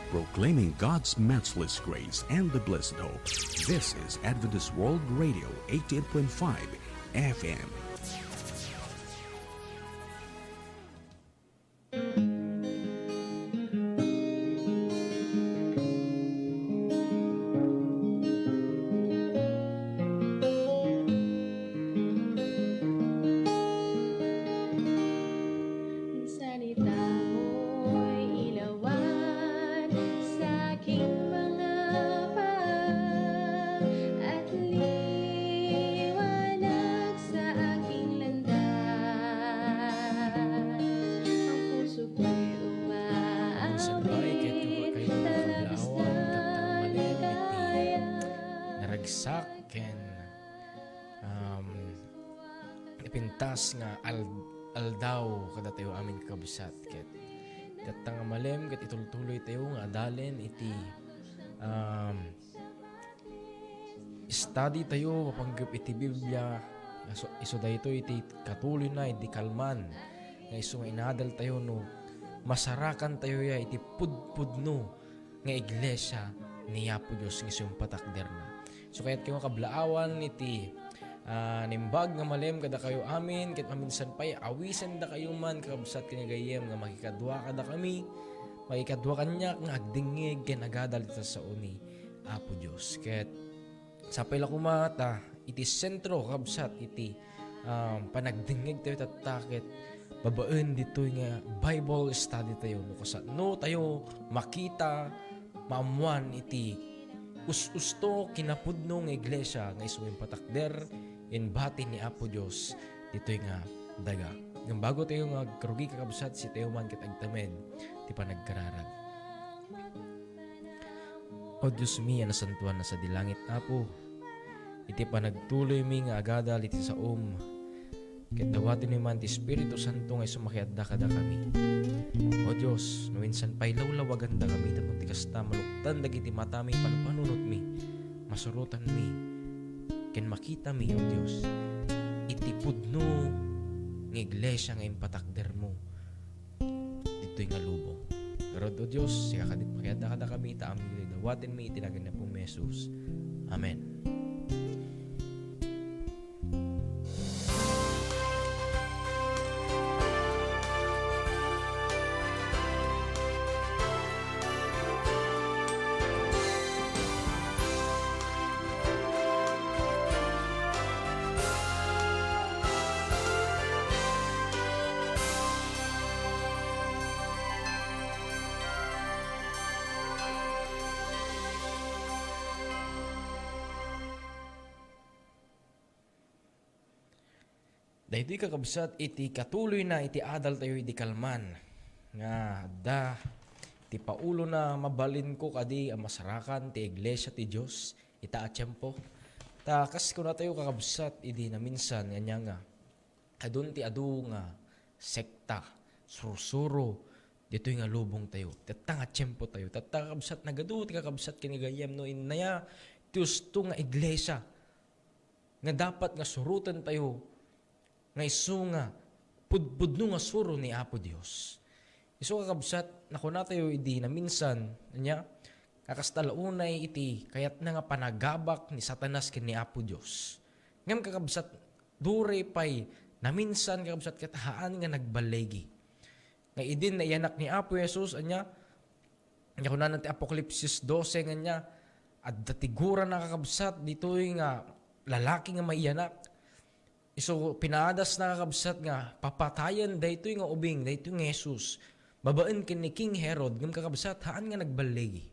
proclaiming God's matchless grace and the blessed hope. This is Adventist World Radio 88.5 FM. Ipintas nga aldaw kada tayo amin kakabsat ket katang malem ket itultuloy tayo nga adalen iti study tayo mapanggap iti Biblia iso dayto iti katuloy na iti kalman nga iso nga inadal tayo no masarakan tayo ya iti pudpudno nga iglesia ni Apo Dios nga iso yung patakder na so kaya't kayo kablaawan iti nimbag nga malem kada kayo amin ket maminsan pay awisan da kayo man kakabsat kinagayem nga makikadwa kada kami makikadwa kanya nga agdingig ken agadal ita sa uni Apo Dios ket sapay la kumata iti sentro kakabsat iti panagdingig tayo tattaket babaen ditoy nga Bible study tayo no kasano tayo makita maamuan iti us-usto kinapudno nga iglesia nga isu patakder in bati ni Apo Dios ditoy nga daga. Ngam bago tayo nga karugi kakabsat si tayo man ket agtamed ti panagkararag. O Dios mi ana santuan na sa dilangit Apo. Iti panagtuloy mi nga agadal iti saom. Ket dawaten mi man ti Espiritu Santo nga sumakiadda kada kami. O Dios, no minsan pay lawlawagan da kami tapno ti kasta maluktan dagiti mata mi panpanunot mi. Masurutan mi ken makita mi, O Dios, iti pudno ng iglesia nga impatakder mo dito'y nga lubong. Pero O Dios, siya kadit makiada kada kami, taam nila dawatin mi, itinagan na pong Jesus. Amen. Dahiti kakabsat iti katuloy na iti adal tayo iti kalman nga da ti paulo na mabalin ko kadi ang masarakan ti iglesia ti Dios ita a tiempo ta kas ko na tayo kakabsat iti na minsan nga adun ti adu nga sekta sursuro dito nga lubong tayo tatta nga tiempo tayo tatta kakabsat nagadu ti kakabsat kinigayem no inaya ti usto nga iglesia nga dapat nga surutan tayo nga iso nga pudpudno nga suro ni Apo Dios. Iso kakabsat nakuna tayo idi na minsan nya kakastalaunay iti kayat na nga panagabak ni Satanas ken ni Apo Dios. Ngem kakabsat dure pay na minsan kakabsat katahaan nga nagbalegi. Nga idin na iyanak ni Apo Jesus anya nya kunan ti Apokalipsis 12 nga nya adda tigura na kakabsat ditoy nga lalaki nga maiyanak. So, pinaadas na kakabsat nga, papatayan daytoy nga ubing, daytoy nga Jesus. Babaan kin ni King Herod, ngam kakabsat, haan nga nagbalegi.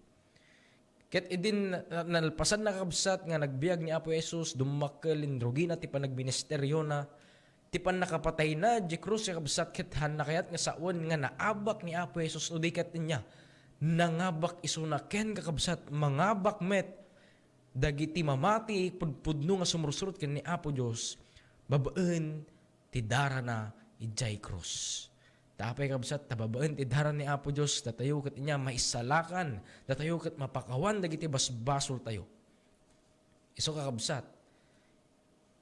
Ket idin nalpasan na kakabsat nga nagbiag ni Apo Jesus, dumakkel, drogi na ti panagministeryo na, ti pan nakapatay na, di krus kakabsat, ket haan na kayat nga saon nga naabak ni Apo Jesus, o di ket niya, nangabak isuna, ken kakabsat, mangabak met, dagiti mamati, pudpudno nga sumursurot ken ni Apo Dios babaan ti dara na ijay cross. Tapay kabsat tababaan ti dara ni Apo Dios datayo ket inya maisalakan, datayo ket mapakawan dagiti basbasol tayo. Isu kakabsat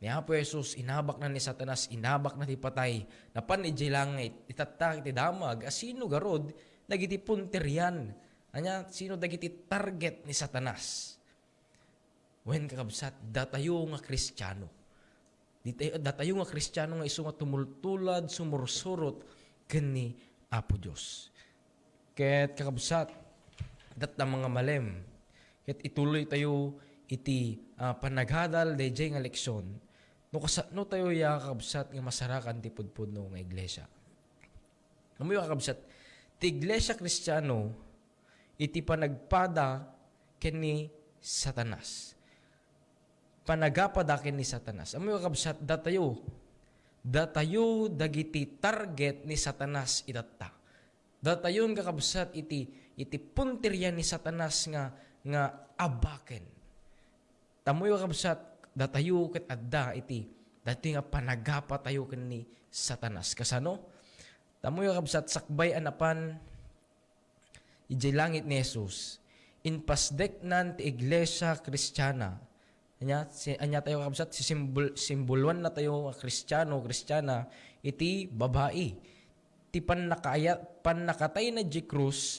ni Apo Jesus inabak na ni Satanas, inabak na ti patay, napan ijay langit, itatak ti damag, asino garod, dagiti punterian, Anya, sino dagiti target ni Satanas? Wen kakabsat, datayo nga Kristiyano. Datayo nga Kristiyano nga iso nga tumultulad, sumursurot, kani Apo Diyos. Ket kakabsat, dat na mga malem. Ket ituloy tayo iti panaghadal DJ nga leksyon. No tayo ya kakabsat nga masarakan ti pudpudno nga iglesia. Amoy kakabsat, ti iglesia Kristiyano, iti panagpada kani Satanas. Panagapada kani Satanas. Amoy kakabsat, datayo dagiti target ni Satanas itatta. Datayon kakabsat iti puntiryan ni Satanas nga abaken. Tamoy kakabsat, datayo ket adda iti dati nga panagapa tayo ken ni Satanas. Kasano? Tamoy kakabsat, sakbay anapan ijay langit ni Jesus. Inpasdek nan ti iglesia Kristiyana. Anya tayo kakabsat, simboluan na tayo Kristiyano, Kristiyana, iti babae. Ti panakatay na di krus,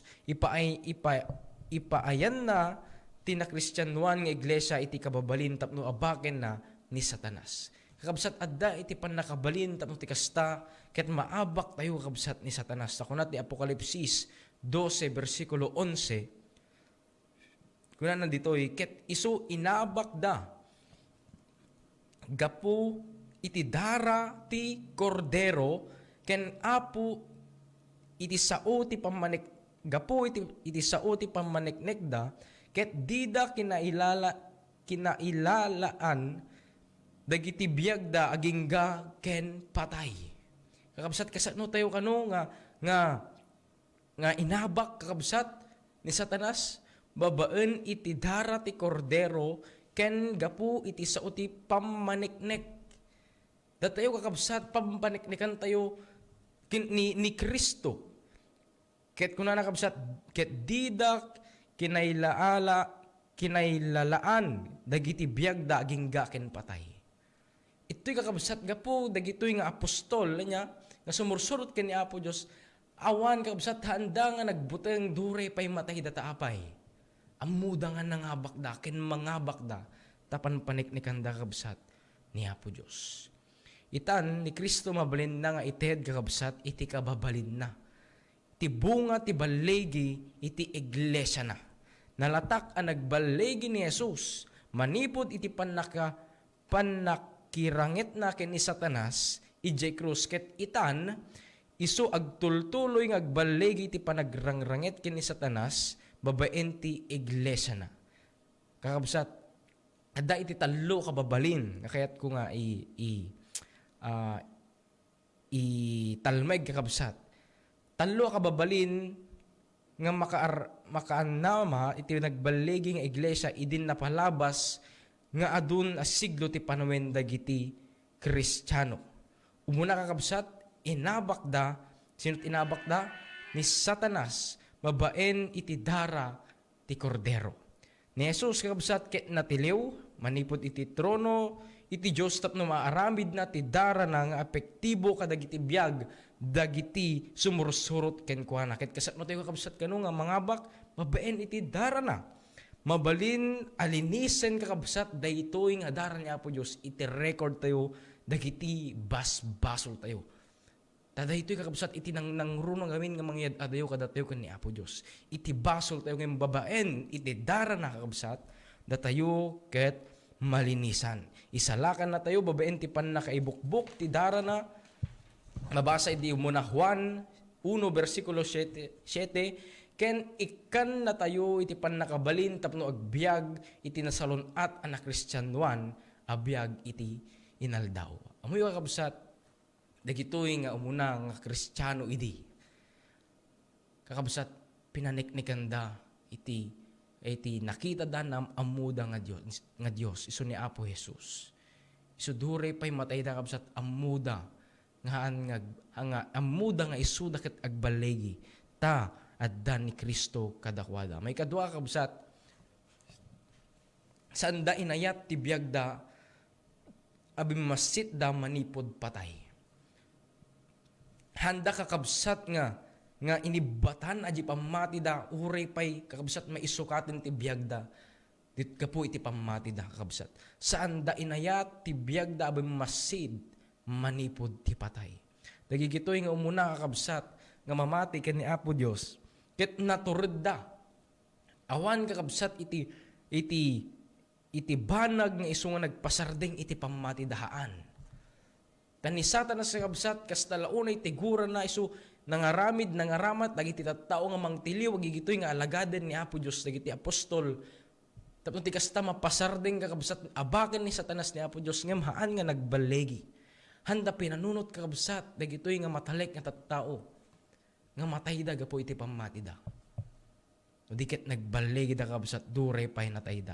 ipaayan na tinakristyanuan nga iglesia iti kababalin tapno abaken na ni Satanas. Kakabsat adda iti panakabalin tapno ti kasta ket maabak tayo kakabsat ni Satanas. Takunat ni Apokalipsis 12 versikulo 11. Kuna nanditoy ket isu inabak da gapu iti dara ti kordero ken apo iti sao ti pamanik gapo iti sao ti pamaniknekda ket dida kinailalaan dagiti biagda agingga ken patay. Kakabsat kasano tayo kano nga inabak kakabsat ni Satanas babaen iti dara ti kordero ken gapo iti sao ti pamaniknek. Datayo kakabsat pampaniknikan tayo ni Kristo. Ket kuna nakabsat ket didak kinailalaan dagiti biagda agingga ken patay. Ito'y kakabsat gapo dagitoy nga apostol niya nga sumursurot ken ni Apo Dios awan kakabsat handa nga nagbuteng dure pay matay data apay. Amuda nga nangabakda ken mangabakda tapan paniknikan da kakabsat ni Apo Dios. Itan ni Kristo mabalin na nga ited kakabsat iti kababalin na. Ti bunga ti balegi iti iglesia na. Nalatak ang nagbalegi ni Jesus manipod iti panakirangit na ken ni Satanas ijay krus ket itan isu agtultuloy nga agbalegi iti panagrangrangit ken ni Satanas babaen ti iglesia na. Kakabsat adda iti tallo kababalin kayat ko nga talmeg kakabsat. Tallo kababalin nga makaanama iti nagbalegi nga iglesia idin napalabas nga adun siglo ti panawen dagiti Kristiyano. Umuna kakabsat inabakda sino't inabakda ni Satanas babaen iti dara ti kordero. Ni Jesus kakabsat ket natiliw manipod iti trono iti Diyos tapno maaramid na ti dara na nga epektibo kadagiti biag dagiti sumursurot ken kuana ket kasano tayo kakabsat kanu nga mangabak babaen iti dara na mabalin alinisen kakabsat daytoy nga dara ni Apo Dios iti record tayo dagiti basbasol tayo daytoy kakabsat iti nangrunong gamin nga mangyad adayo kadatayo ken ni Apo Dios iti basol tayo nga babaen iti dara na kakabsat datayo ket malinisan isalakan na tayo babaen ti nakaibukbuk ti dara na mabasa iti muna Juan 1 versikulo 7 ken ikan na tayo iti nakabalin tapno agbiag iti nasalunat anak Kristyanuan abiyag iti inaldaw. Amoy kakabsat dagitoy nga umuna nga Kristiyano idi. Kakabsat pinaniknikan da iti nakita da na amuda nga Dios isu ni Apo Jesus. Isu dure pay matay da kakabsat amuda nga amuda nga isuda ket agbalegi ta adda ni Kristo kadakwada. May kadua kakabsat sanda inayat ti biagda abimasit da manipod patay. Handa kakabsat nga nga inibatan aji pamati da uray pay kakabsat maisukaten ti biyagda dit kapo iti pamati da kakabsat saan da inayat ti biyagda abay masid manipod ti patay dagigitoy nga umuna kakabsat nga mamati ken ni Apo Dios ket natured da awan kakabsat iti banag nga isu nga nagpasardeng iti pamati dahaan tan ni Satanas kakabsat kas talaunay tiguran na isu nangaramat dagiti tattao nga mangtiliw agigitoy nga alagaden ni Apo Dios dagiti apostol tapno ti kasta mapasardeng kakabsat abaken ni Satanas ni Apo Dios ngem haan nga nagbalegi handa pinanunot kakabsat dagitoy nga matalek nga tattao nga matay da gapo iti pamati da diket nagbalegi da kakabsat dure pay natay da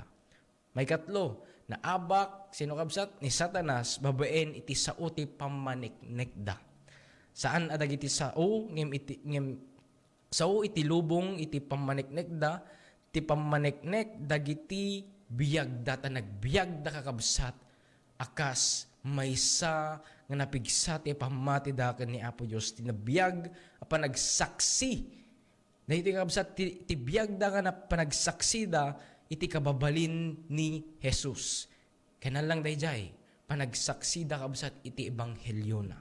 may katlo na abak sino kakabsat ni Satanas babaen iti sao ti pamaniknek da saan adag iti sao ngem sao iti lubong iti pamaniknek ti pamaniknek dagiti biyagda ta nagbiagda kakabsat akas maysa nga napigsa ti pamati da ken ni Apo Dios tinabiyag apan nagsaksi dahiti kakabsat ti biyagda nga panagsaksi da iti kababalin ni Jesus kenan lang dayjay panagsaksi da kakabsat iti ebanghelyo na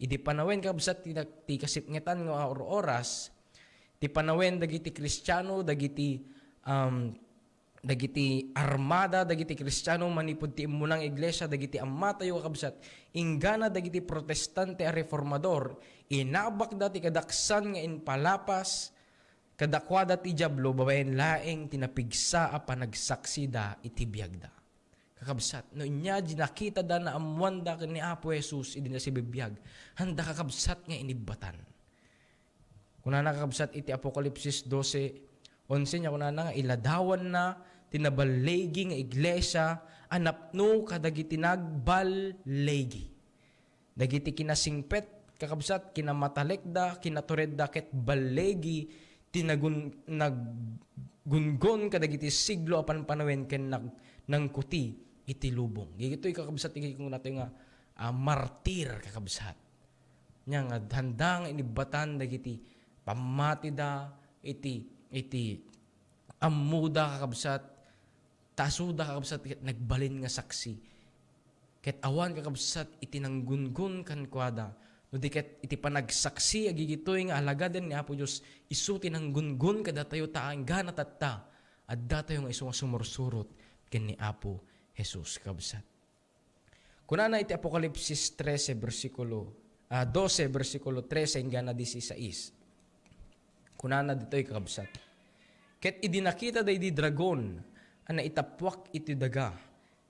iti panawen kabsat ti kasipngetan nga oras ti panawen dagiti Kristiyano dagiti armada dagiti Kristiyano manipud ti immunang iglesia dagiti amma tayo kabsat inggana dagiti protestante a reformador inabak dati kadaksan nga inpalapas kadakwada ti diablo babaen laeng tinapigsa a panagsaksi da iti biyagda kakabsat no inya nakita da na amuan da ni Apo Jesus idi na si bibiyag handa kakabsat nga inibatan kuna kakabsat iti Apokalipsis 12:11 nya kuna nga iladawan na tinabalegi nga iglesia anapno kadagiti nagbalegi dagiti kinasingpet kakabsat kinamatalekda kinaturedda ket balegi naggungon kadagiti siglo apan panawen ken nangkuti iti lubong. Gito'y kakabsat kung nato nga martir kakabsat. Nya nga handang inibatan dagiti pamati da iti amuda kakabsat tasuda kakabsat ket nagbalin nga saksi. Ket awan kakabsat iti nanggungon kan kuada no diket iti panagsaksi agigitoy nga alagaden ni Apo Dios isu tinanggungon kada tayo taang gana tatta adda tayo nga isu nga sumursurot ken ni Apo Jesus kabsat. Kunana iti Apokalipsis 12 versikulo 13 hinggan 16. Kunana ditoy kabsat. Ket idinakita daydi dragon ana itapwak iti daga.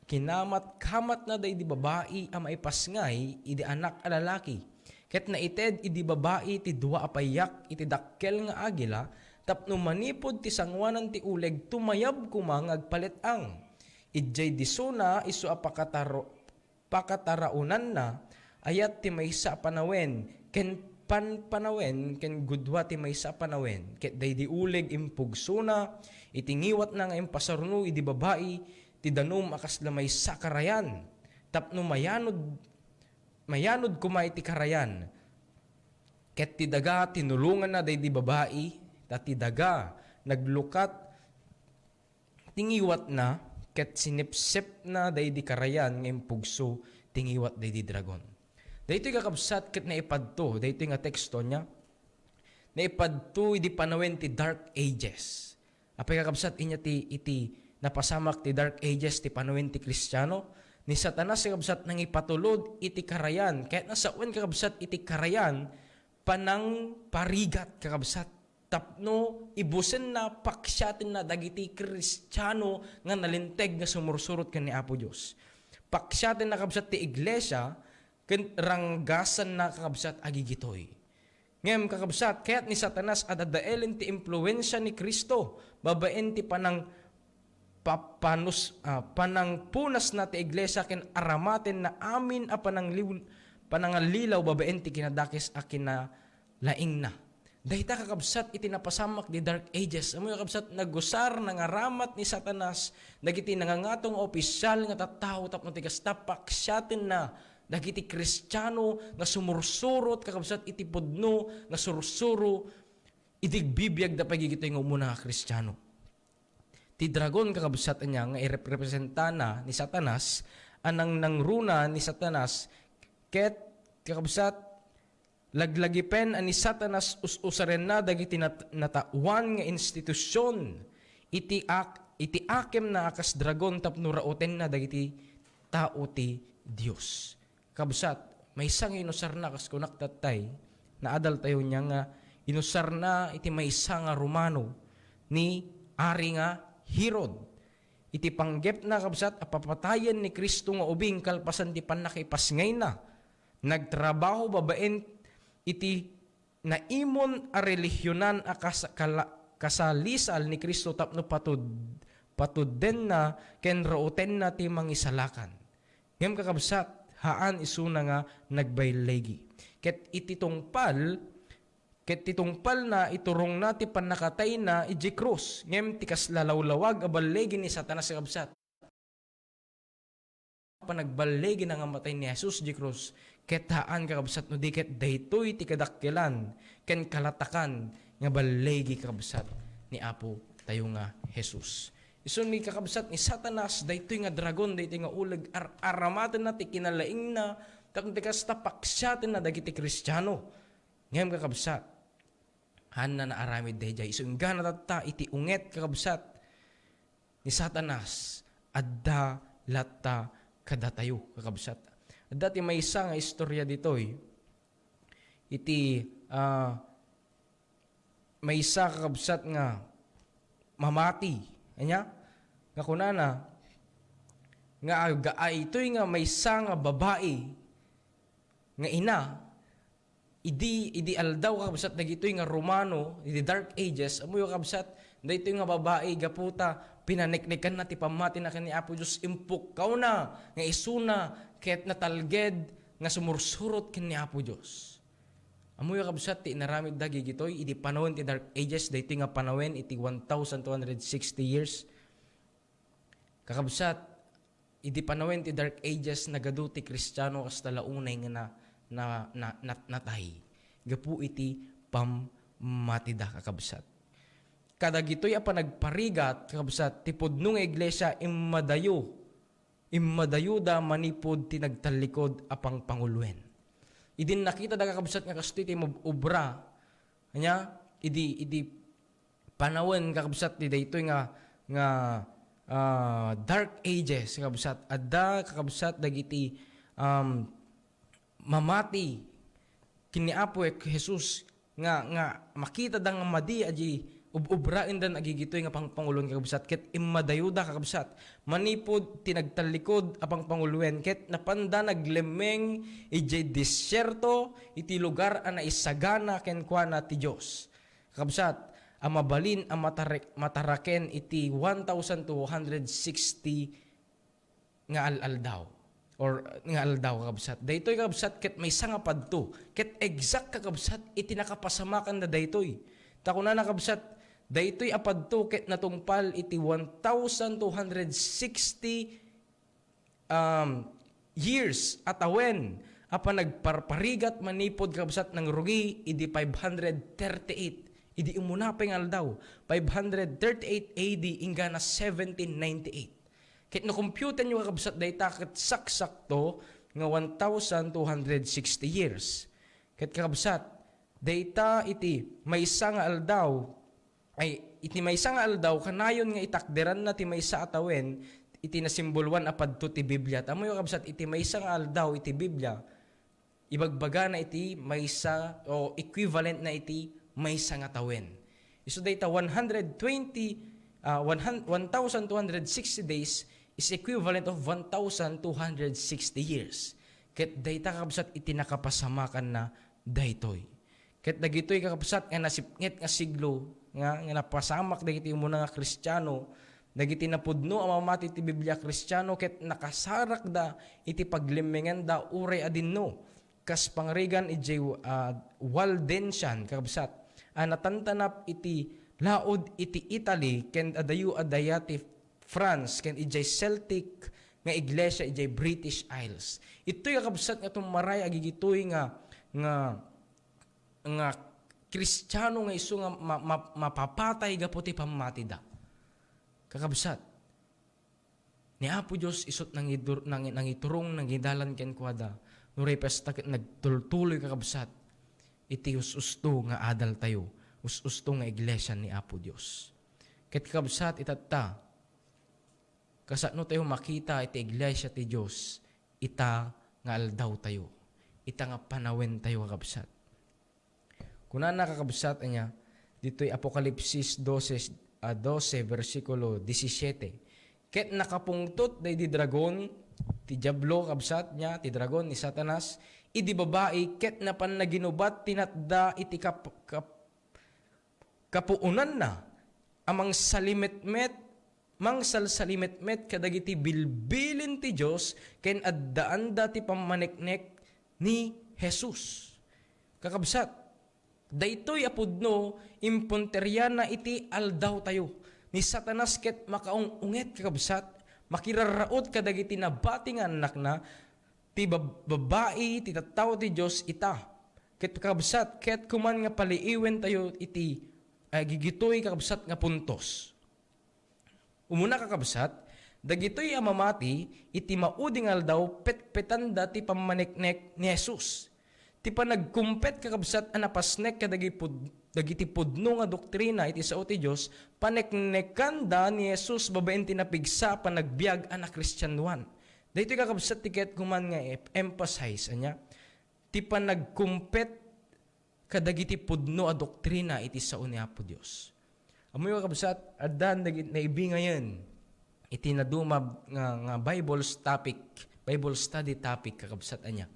Kinamat-kamat na daydi babae a maipasngay idi anak a lalaki. Ket naited idi babae ti dua a payak iti dakkel nga agila tapno manipod ti sangwanan ti uleg tumayab kumang agpalit ang. Idjay disuna isu a pakataraunan na ayat ti maysa panawen ken panawen ken gudwa ti maysa panawen ket daydi uleg impugsuna itingiwat na nga impasarno idi babae ti danum akas la maysa karayan tapno mayanod kumay ti karayan ket ti daga tinulungan na daydi babae ti daga naglukat tingiwat na ket sinipsip na daydi karayan ngem pugso tingiwat daydi dragon. Daytoy kakabsat ket naipadto daytoy nga teksto nya naipadto idi panawen ti dark ages. Apay kakabsat inya iti napasamak ti dark ages ti panawen ti Kristiyano ni Satanas kakabsat nang ipatulod iti karayan ket nasawen kakabsat iti karayan panang parigat kakabsat tapno ibusen na paksyaten na dagiti Kristiyano nga nalinteg nga sumursurot ken ni Apo Dios. Paksyaten na kakabsat ti iglesia ken ranggasan na kakabsat agigitoy. Ngem kakabsat kaya't ni Satanas adadaelen ti impluwensya ni Kristo babaen ti panangpunas na ti iglesia ken aramaten na amin a panangalilaw babaen ti kinadakes a kinalaing na. Dahita kakabsat iti napasamak di dark ages. Amoy kakabsat nagusar nangaramat ni Satanas dagiti nangangatong opisyal nga tattao tapno ti kasta paksyaten na dagiti Kristiyano nga sumursurot kakabsat iti pudno nga sursuro idigbibiyag da pagigitoy nga umuna nga Kristiyano. Ti dragon kakabsat niya nga irepresentana ni Satanas, anang nangruna ni Satanas, ket kakabsat laglagipen ani Satanas usaren na dagiti natawan nga institusyon iti akem na akas dragon tapno raoten na dagiti tao ti Dios. Kabsat may isang inusar na kas kunak tatay na adal tayo niya nga inusar na iti may isa nga Romano ni ari nga Herod. Iti panggep na kabsat apapatayan ni Kristo nga ubing kalpasan ti panakipasngay na. Nagtrabaho babaen iti naimon a religyonan a kasalisal ni Kristo tapno patud den na ken raoten na ti mangisalakan. Ngem kakabsat haan isuna nga nagbaylegi. Ket itungpal na iturong na ti panakatay na iji krus. Ngem ti kaslalawlawag abalegi ni Satanas kakabsat. Panagbalegi na nga matay ni Jesus iji krus. Ket haan kakabsat no di ket daytoy ti kadakkelan ken kalatakan nga balegi kakabsat ni Apo tayo nga Jesus. Isun ni kakabsat ni Satanas daytoy nga dragon daytoy nga uleg aramaten na ti kinalaing na tapno ti kas tapaksyaten na dagiti Kristiyano. Ngem kakabsat han na naaramid dayjay isun gana tatta iti unget kakabsat ni Satanas adda latta kadatayo kakabsat. Adda ti maysa nga istorya ditoy iti maysa kakabsat nga mamati anya nga kunana nga agaay itoy nga maysa nga babae nga ina idi aldaw kakabsat dagitoy nga Romano idi Dark Ages amoy kakabsat daytoy nga babae gaputa pinaniknikan na ti pamati na kani Apo Dios impukaw na nga isuna ket natalged nga sumursurot kani Apo Dios. Amoy kakabsat ti naramid dagi gitoy idi panawon ti Dark Ages daytoy nga panawon iti 1260 years. Kakabsat idi panawon ti Dark Ages nagadu ti Kristiyano kas talaunay nga natay. Gapu iti pammatida kakabsat. Kada gitoy apa nagparigat kakabsat ti pudno nga iglesia immadayo da manipod ti nagtalikod apang pangulwen. Idin nakita da kakabsat nga kasto iti obra anya idi panawon kakabsat ti daytoy nga Dark Ages kakabsat adda kakabsat dagiti mamati kini Apo Jesus nga makita dang madi aji ubrain dan agigitoy nga pangpangulon kakabsat ket immadayuda kakabsat manipod tinagtalikod apang pangulwen ket napanda naglemeng ijay disyerto iti lugar a naisagana ken kuana ti Dios kakabsat ang mabalin ang mataraken iti 1260 nga aldaw or nga aldaw kakabsat. Daytoy kakabsat ket may nga padto. Ket exact kakabsat iti nakapasamakan na daytoy. Takuna nakabsat daytoy apadto ket natungpal iti 1260 years at awen apan nagparparigat manipod kakabsat ng rugi idi 538. Idi umunapay nga aldaw 538 AD ingana 1798. Kit na-compute nyo kakabsat dayta ket saksakto nga 1,260 years. Kit kakabsat, dayta iti maysa nga aldaw, iti maysa nga aldaw, kanayon nga itakderan na ti maysa atawen, iti nasimbolwan apadto ti Biblia. Tamo yung kakabsat, iti maysa nga aldaw, iti Biblia, ibagbaga na iti maysa, o equivalent na iti maysa nga tawen. So dayta 1,260 days is equivalent of 1,260 years. Ket dayta kakabsat iti nakapasamakan na daytoy. Ket dagitoy kakabsat nga nasipnget nga siglo nga napasamak dagiti muna nga Kristiyano dagiti napudno ang mamati ti Biblia Kristiyano ket nakasarak da iti paglimengan da uray adinno kas pangrigan iti Waldensian kakabsat natantanap iti laod iti Italy ken adayu adayati France ken ijay Celtic nga iglesia ijay British Isles. Ito'y kakabsat nga tumaray agigitoy nga Kristiyano nga iso nga mapapatay gapo ti pamati da. Kakabsat, ni Apo Diyos isot nang iturong nang idalan ken kwada. Nuray pesta ket nagtultuloy kakabsat. Iti usto nga adal tayo. Usto nga iglesia ni Apo Diyos. Ket kakabsat itatta. Kasano tayo makita iti iglesia ti Diyos. Ita nga aldaw tayo. Ita nga panawen tayo kakabsat. Kuna nakakabsat niya, dito'y Apokalipsis 12 versikulo 17. Ket nakapungtot day di dragon, ti Diablo kabsat niya, ti dragon ni Satanas, idi babae, ket napan naginubat tinatda iti kapuunan na, amang salimetmet, mangsal salimetmet kadagiti bilbilin ti Diyos, ken addaan da ti pamaneknek ni Jesus. Kakabsat, daytoy apudno, impunterya na iti aldaw tayo. Ni Satanas ket makaunget kakabsat, makiraraot kadagiti nabati nga anak na, ti babae, ti tattao ti Diyos ita. Ket kakabsat, ket kuman nga paliiwen tayo iti, gigitoy kakabsat nga puntos. Umuna kakabsat, dagitoy amamati, iti mauding aldaw, petpetanda ti pamaneknek ni Jesus. Ti panagkumpet kakabsat anapasnek dagiti pudno nga doktrina iti sao ti Dios paneknekanda ni Jesus babaen tinapigsa panagbiag ana Kristiyanuan. Daytoy kakabsat tiket kuman nga emphasize anya ti panagkumpet kadagiti pudno a doktrina iti sao ni Apo Dios. Amoy kakabsat addan dagiti naibi ngayon iti nadumab nga Bible study topic kakabsat anya.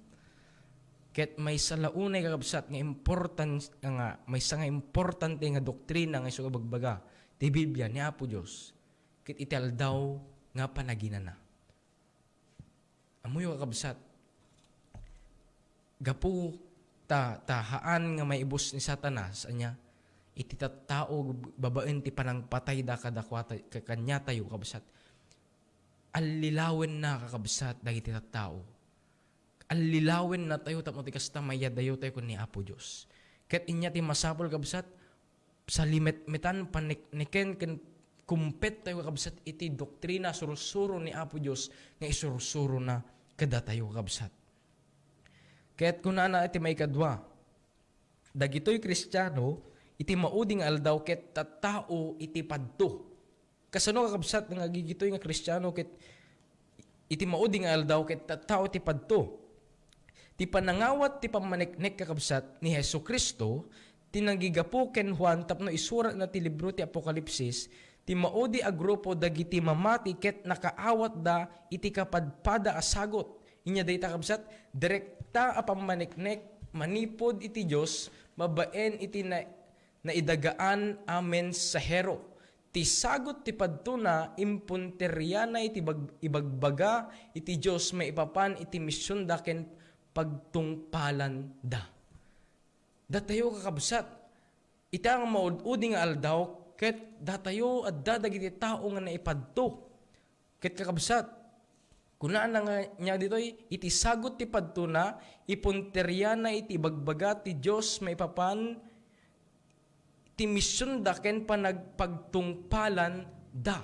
Ket may salaunay kakabsat nga important nga may nga importante nga doktrina nga isu bagbaga ti Biblia ni Apo Dios. Ket itel daw nga panaginana. Amoy kakabsat gapu haan nga may ibus ni Satanas anya iti tattao babaen ti panangpatay da kadakwata kanya tayo kakabsat. Allilawen na kakabsat dagiti tattao. Alilawin na tayo tapos kasta mayadayo tayo kun ni Apo Diyos. Ket inya ti masapol kabsat sa limet-metan panikniken ken kumpet tayo kabsat iti doktrina surusuro ni Apo Diyos nga isurusuro na kada tayo kabsat. Ket kun ana iti may kadwa dagitoy Kristiyano iti mauding aldaw ket tattao iti padto. Kasano kakabsat nga gigitoy nga Kristiyano ket iti mauding aldaw ket tattao iti padto. Ti panangawat ti pamaniknek kakabsat ni Hesukristo, tinanggigapo ken Juan tapno isura na ti libro ti Apokalipsis, ti maudi a grupo dagiti mamati ket nakaawat da iti kapadpada a sagot. Inya dayta kakabsat, direkta a pamaniknek manipod iti Dios, mabaen iti naidagaan amen sa hero. Ti sagot ti padtuna impunterya na iti ibagbaga iti Dios maipapan iti misyon da ken pagtungpalan da. Datayo kakabsat, itang maududing aldaw, ket datayo at dadagiti tao nga naipadto. Ket kakabsat, kunaan na nga niya dito'y, iti sagot ti padtuna, ipunterya na iti bagbaga ti Diyos maipapan, ti misyon da ken panagpagtungpalan da.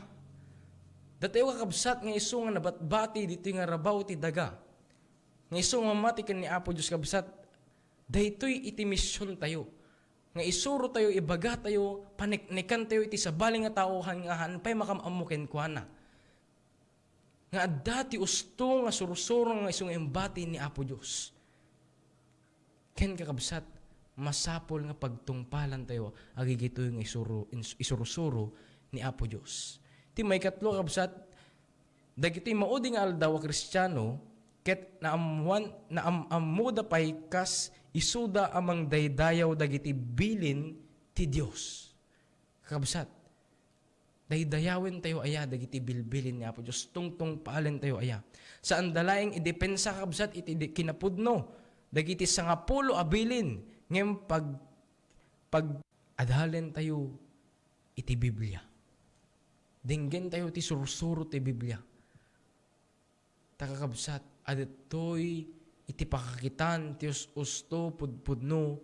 Datayo kakabsat nga iso nga nabatbati dito nga rabaw ti daga. Nga iso nga mamati ken ni Apo Diyos kabsat, daytoy iti misyon tayo. Nga isuro tayo, ibaga tayo, paniknikan tayo iti sabaling nga tao hangahan, pa'y makamamuken kwa na. Nga dati usto nga surusuro nga isong embati ni Apo Diyos. Ken kakabsat, masapol nga pagtungpalan tayo, agigito yung isurusuro ni Apo Diyos. Ti may katlo kabsat, dagito'y mauding aldaw a Kristiyano, ket naamuda pay kas isuda amang daydayaw dagiti bilin ti Dios. Kakabsat, daydayawin tayo aya dagiti bilbilin ni Apo Dios, tungtung paalen tayo aya. Saan dalaing idepensa kakabsat iti kinapudno dagiti 10 abilin ngem pag adhalen tayo iti Biblia. Dinggen tayo ti sursuro ti Biblia. Takakabsat adetoy iti pakakitan ti usto pudpudno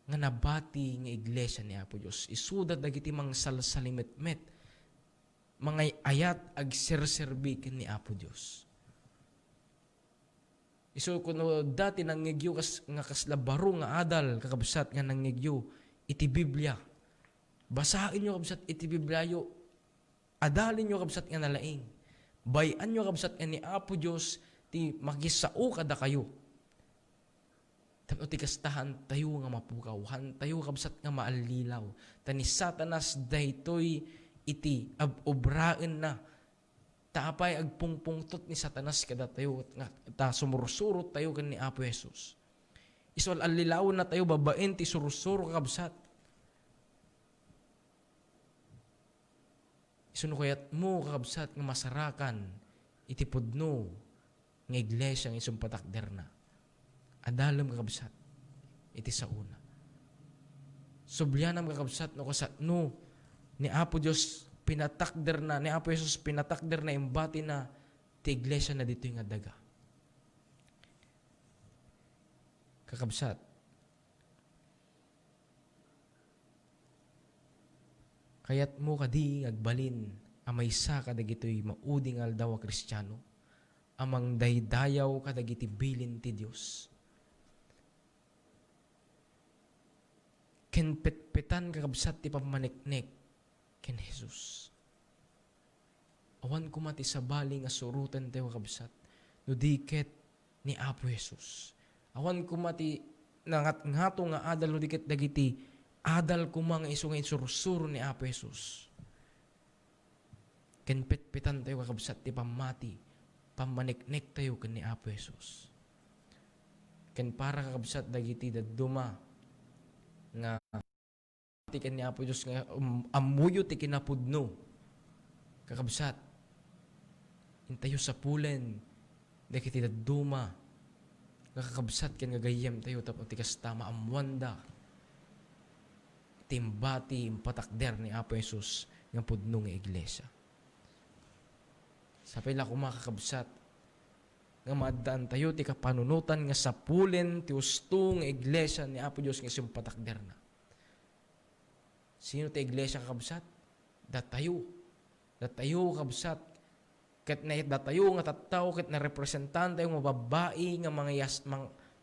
nga nabati nga iglesia ni Apo Dios. Isuda dagiti mang salsalimetmet, mga ayat ag serserbi ken ni Apo Dios. Isu kuno dati nangigyo nga kaslabaro nga adal kakabsat nga nangigyo iti Biblia. Basahin nyo kabsat iti Biblia, adalin nyo kabsat nga nalaing. Bayan nyo kabsat nga ni Apo Dios ti makisao kada kayo. Tano ti kastahan tayo nga mapukaw, tayo kabsat nga maalilaw. Tani Satanas daytoy iti obraen na. Taapay agpungpungtot ni Satanas kada tayo nga ta sumursurot tayo ken ni Apo Jesus. Isol alilaw na tayo babaen ti sursuro kabsat. Isuno kayat mo kakabsat nga masarakan iti pudno nga iglesia nga isong patakder na. Adalam kakabsat iti sauna. Sublyanam kakabsat no kasat no ni Apo Dios pinatakder na, ni Apo Jesus pinatakder na imbati na ti iglesia na dito yung adaga. Kakabsat, kayat mo kadi agbalin amaysa kadagitoy mauding aldaw a Kristiyano, amang daydayaw kadagiti bilin ti Dios. Ken petpetan kakabsat ti pamaniknek ken Jesus. Awan ko mati sabali nga surutan tayo kakabsat no diket ni Apo Jesus. Awan ko mati nangat-ngato nga adal no diket dagiti adal kumang iso nga insursuro ni Apo Jesus. Ken petpetan tayo kakabsat ti pamati, pamaniknek tayo ken ni Apo Jesus. Ken para kakabsat dagiti daduma nga ti ken ni Apo Dios nga amuyo ti kinapudno. Kakabsat intayo sa pulen dagiti daduma kakabsat ken gagayem tayo tapos ti kastama amwanda timbati impatakder ni Apo Jesus ng pudno nga iglesia. Sa pila kumakakabsat nga maadaan tayo ti kapanunutan nga sapulen ti husto nga iglesia ni Apo Dios nga simpatakder na. Sino ti iglesia kakabsat? Datayo kabsat. Ket na datayo nga tattao ket na representan tayo nga babae nga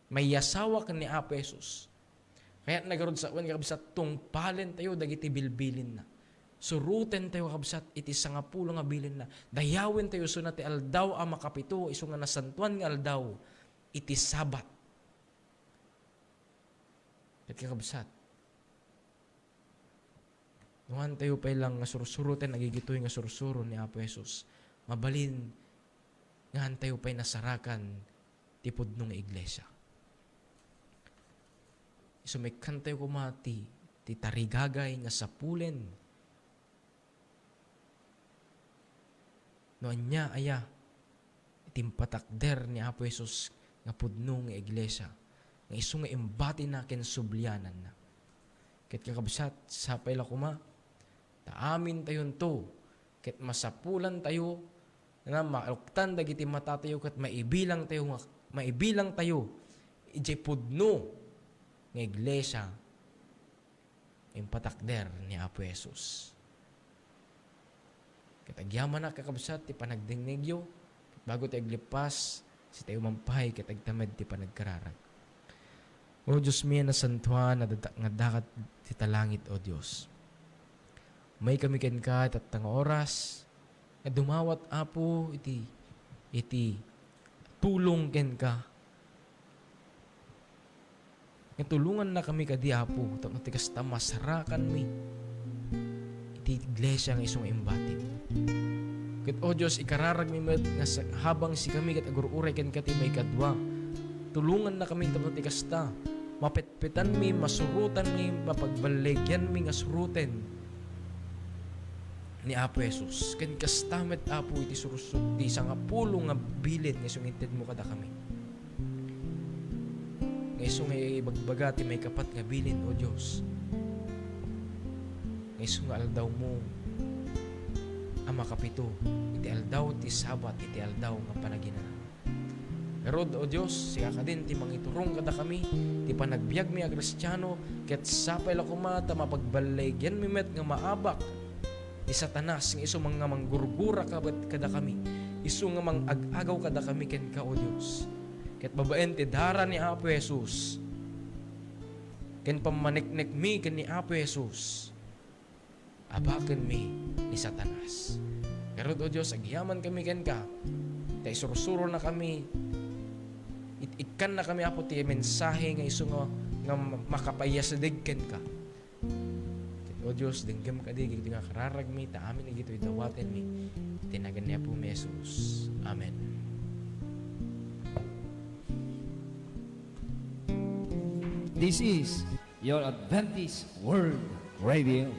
may yasawa ken ni Apo Jesus. Kaya nagarod sa uwan kakabsat tungpalen tayo dagiti bilbilin na. Suruten tayo kakabsat iti sangapulo nga bilin na. Dayawin tayo sunat ti aldaw a makapito iso nga nasantuan nga aldaw iti Sabat. Ket kakabsat nuhan tayo pa ilang nga sursurutin nagigitoy nga sursuro ni Apo Jesus. Mabalin nga tayo pa'y nasarakan ti pudno nga iglesia. So may kantayo kumati, ti tarigagay nga sapulen. No anya aya, itimpatakder ni Apo Jesus nga pudno nga iglesia. Nga iso nga imbati na ken sublyanan na. Ket kakabsat, sapay la kuma, taamin tayon to, ket masapulan tayo, na mauktan dagiti mata tayo, ket maibilang tayo, ijay pudno, ng iglesia yung patakder ni Apo Jesus. Katagyaman na kakabsat ti panagdingnegyo bago ti aglipas si tayo mampay katagtamad ti panagkararag. O Diyos miya na santuan na nga dakat ti talangit o Diyos. May kami ken ka at nga oras na dumawat Apo iti tulong ken ka. Nga tulungan na kami kadi Apo, tapos tikasta masarakan mi iti iglesia nga isong imbatin. Ket o Diyos, ikararag mi met nga habang si kami ket agururay ken kati may kadwa. Tulungan na kami tapos tikasta mapetpetan mi, masurutan mi, mapagbaligyan mi nga suruten ni Apo Jesus. Ken kastamet Apo iti surusot ti sangapulo nga bilin nga sumintid mo kada kami. Ngayon nga ibagbaga ti may kapat nga bilin o Diyos. Ngayon nga aldaw mo ang makapito. Iti aldaw ti Sabat, iti aldaw nga panaginanan. Pero o Diyos, siya ka din, ti mangiturong kada kami, ti panagbiag mi a Kristiyano, ket sapay la kumata mapagbaligyan mi met nga maabak, ni Satanas, nga iso mga manggurgura kada kami, iso nga mang-ag-agaw kada kami ken ka o Diyos. Ket babaen ti dara ni Apo Jesus, ken pamaniknek mi ken ni Apo Jesus, abaken mi ni Satanas. Pero o Diyos, agyaman kami ken ka, tay sursuro na kami, ikan na kami Apo ti mensahe nga iso nga makapayasadig ken ka. O Diyos, dinggam ka di, nga kararag mi, ta amin na gito'y dawatin mi, tinagan niya po mi Jesus. Amen. This is your Adventist World Radio.